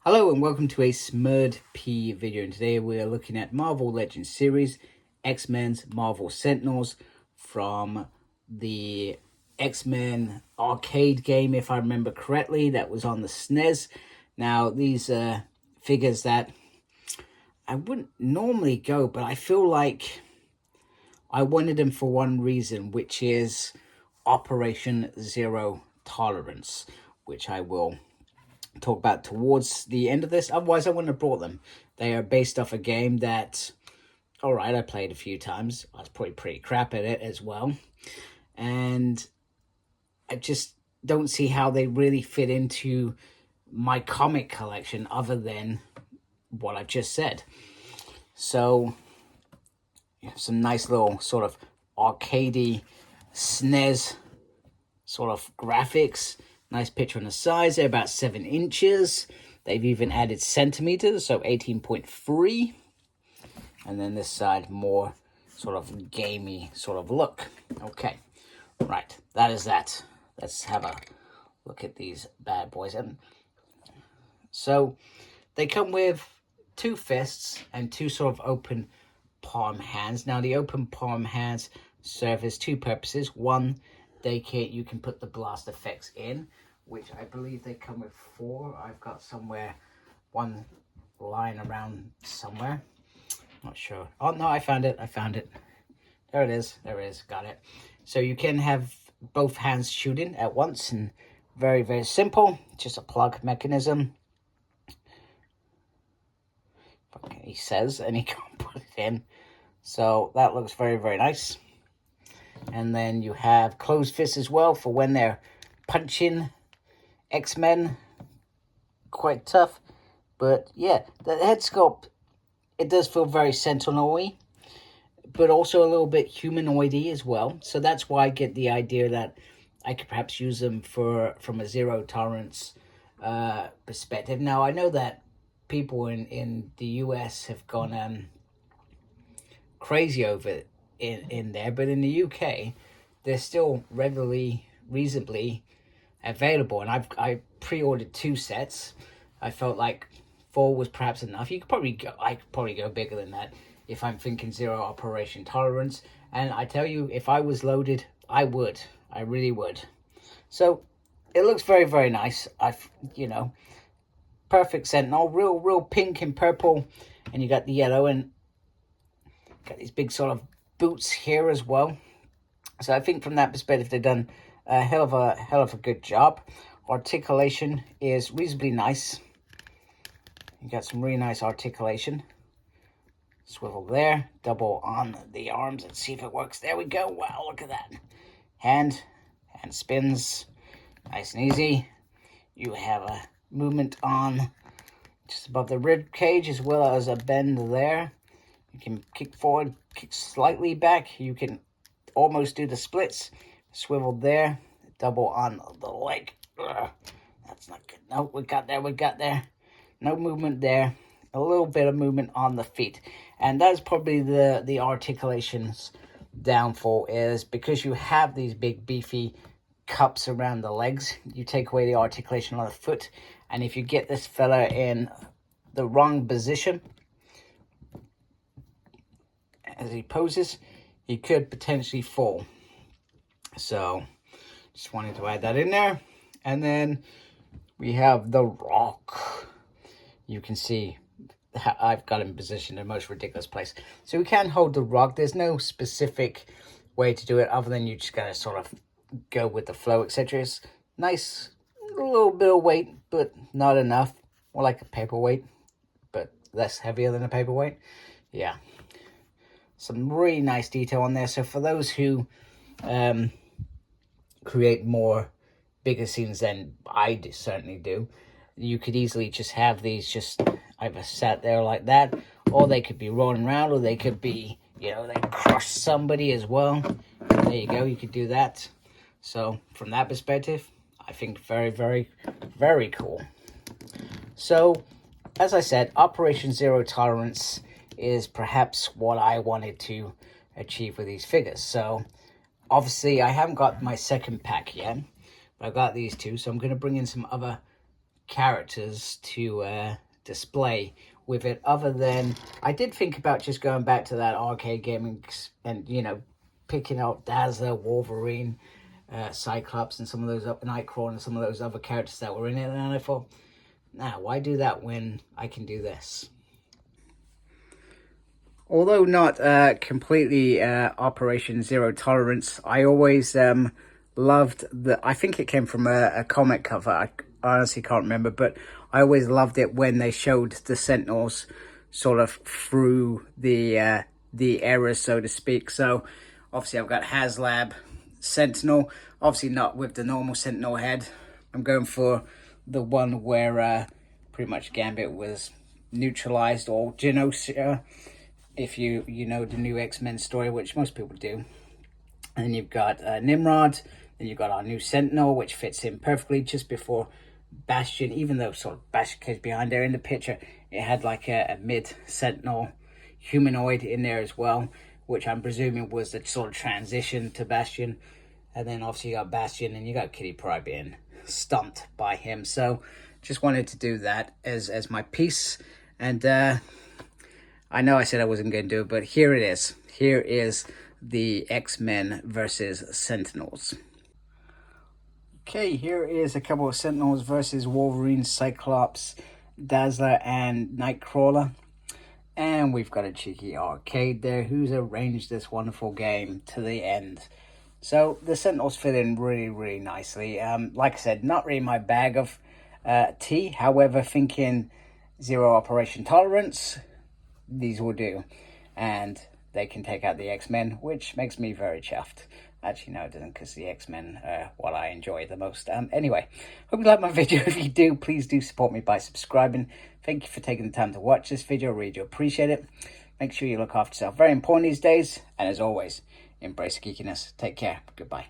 Hello and welcome to a smerdp video, and today we are looking at Marvel Legends series, X-Men's Marvel Sentinels from the X-Men arcade game, if I remember correctly, that was on the SNES. Now, these figures that I wouldn't normally go, but I feel like I wanted them for one reason, which is Operation Zero Tolerance, which I will talk about towards the end of this. Otherwise, I wouldn't have brought them. They are based off a game that, all right, I played a few times. I was probably pretty crap at it as well. And I just don't see how they really fit into my comic collection other than what I've just said. So, you have some nice little sort of arcadey SNES sort of graphics. Nice picture on the sides. They're about 7 inches. They've even added centimeters, so 18.3. And then this side, more sort of gamey sort of look. Okay, right, that is that. Let's have a look at these bad boys. And so they come with 2 fists and 2 sort of open palm hands. Now, the open palm hands serve as 2 purposes. One, you can put the blast effects in, which I believe they come with 4. I've got somewhere one lying around somewhere. Not sure. Oh no, I found it. There it is. Got it. So you can have both hands shooting at once, and very, very simple. Just a plug mechanism. Okay, he says, and he can't put it in. So that looks very, very nice. And then you have closed fists as well for when they're punching X-Men. Quite tough. But yeah, the head sculpt, it does feel very Sentinel-y, but also a little bit humanoid-y as well. So that's why I get the idea that I could perhaps use them from a zero tolerance perspective. Now, I know that people in the US have gone crazy over it in there, but in the UK they're still reasonably available, and I pre-ordered 2 sets. I felt like 4 was perhaps enough. I could probably go bigger than that if I'm thinking zero operation tolerance, and I tell you, if I was loaded, I really would. So it looks very, very nice. Perfect Sentinel, real pink and purple, and you got the yellow, and got these big sort of boots here as well. So I think from that perspective, they've done a hell of a good job. Articulation is reasonably nice. You got some really nice articulation. Swivel there, double on the arms. Let's see if it works. There we go. Wow, look at that. Hand spins, nice and easy. You have a movement on just above the rib cage, as well as a bend there. You can kick forward, kick slightly back. You can almost do the splits. Swivel there, double on the leg. Ugh, that's not good. No, we got there. No movement there. A little bit of movement on the feet. And that's probably the articulation's downfall, is because you have these big beefy cups around the legs, you take away the articulation on the foot. And if you get this fella in the wrong position as he poses, he could potentially fall. So just wanted to add that in there. And then we have the Rock. You can see I've got him positioned in the most ridiculous place. So we can hold the Rock. There's no specific way to do it other than you just gotta sort of go with the flow, etc. It's nice, a little bit of weight, but not enough. More like a paperweight, but less heavier than a paperweight. Yeah. Some really nice detail on there. So for those who create bigger scenes than I certainly do, you could easily just have these just either sat there like that, or they could be rolling around, or they could be, they crush somebody as well. There you go, you could do that. So from that perspective, I think very, very, very cool. So as I said, Operation Zero Tolerance is perhaps what I wanted to achieve with these figures. So obviously I haven't got my second pack yet, but I've got these 2, so I'm going to bring in some other characters to display with it, other than I did think about just going back to that arcade gaming and, you know, picking out Dazzler, Wolverine, Cyclops, and some of those Nightcrawler and some of those other characters that were in it. And I thought, nah, why do that when I can do this? Although not completely Operation Zero Tolerance, I always loved I think it came from a comic cover. I honestly can't remember, but I always loved it when they showed the Sentinels sort of through the errors, so to speak. So obviously I've got HasLab Sentinel, obviously not with the normal Sentinel head. I'm going for the one where pretty much Gambit was neutralized, or Genosha, if you know the new X-Men story, which most people do. And then you've got Nimrod, then you've got our new Sentinel, which fits in perfectly just before Bastion, even though sort of Bastion came behind there in the picture. It had like a mid-Sentinel humanoid in there as well, which I'm presuming was the sort of transition to Bastion. And then obviously you got Bastion, and you got Kitty Pryde being stumped by him. So just wanted to do that as my piece. And I know I said I wasn't going to do it, but here it is. Here is the X-Men versus Sentinels. Okay, here is a couple of Sentinels versus Wolverine, Cyclops, Dazzler, and Nightcrawler. And we've got a cheeky arcade there who's arranged this wonderful game to the end. So the Sentinels fit in really, really nicely. Like I said, not really my bag of tea. However, thinking Zero Operation Tolerance, these will do. And they can take out the X-Men, which makes me very chuffed. Actually, no, it doesn't, because the X-Men are what I enjoy the most. Anyway, hope you like my video. If you do, please do support me by subscribing. Thank you for taking the time to watch this video. I really do appreciate it. Make sure you look after yourself. Very important these days. And as always, embrace geekiness. Take care. Goodbye.